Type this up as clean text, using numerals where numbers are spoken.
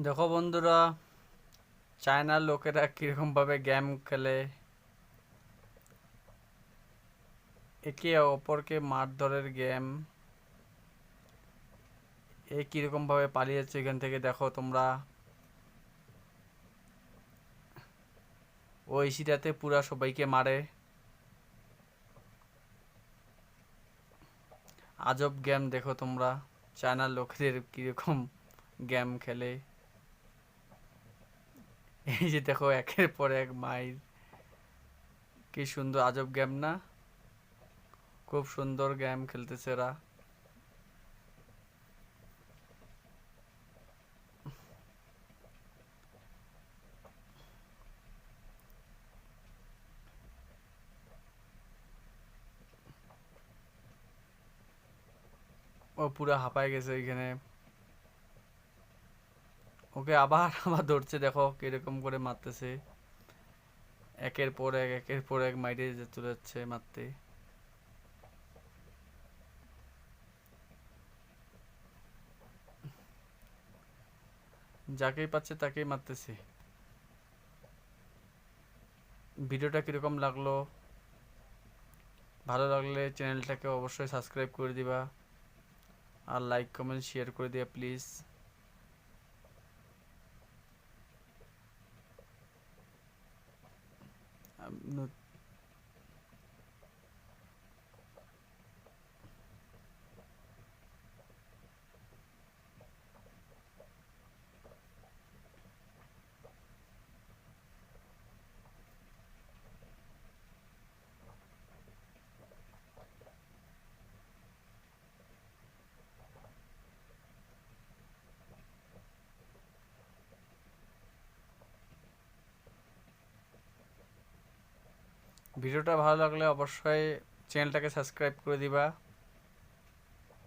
দেখো বন্ধুরা, চায়নার লোকেরা কিরকম ভাবে গেম খেলে, একে অপরকে মারধরের গেম। এ কিরকম ভাবে পালিয়েছে এখান থেকে দেখো তোমরা। ও ইসিটাতে পুরা সবাইকে মারে। আজব গেম দেখো তোমরা, চায়নার লোকেদের কিরকম গেম খেলে। এই যে দেখো একের পর এক মাইর, কি সুন্দর আজব গেম না? খুব সুন্দর গেম খেলতেছে এরা। ও পুরা হাঁপায় গেছে ওইখানে। ওকে আবার আবার ধরছে, দেখো কিরকম করে মারতেছে। একের পর এক মাইরে চলে যাচ্ছে মারতে। যাকেই পাচ্ছে তাকেই মারতেছে। ভিডিওটা কিরকম লাগলো? ভালো লাগলে চ্যানেলটাকে অবশ্যই সাবস্ক্রাইব করে দিবা, আর লাইক কমেন্ট শেয়ার করে দিবা প্লিজ। ভিডিওটা ভালো লাগলে অবশ্যই চ্যানেলটাকে সাবস্ক্রাইব করে দিবা।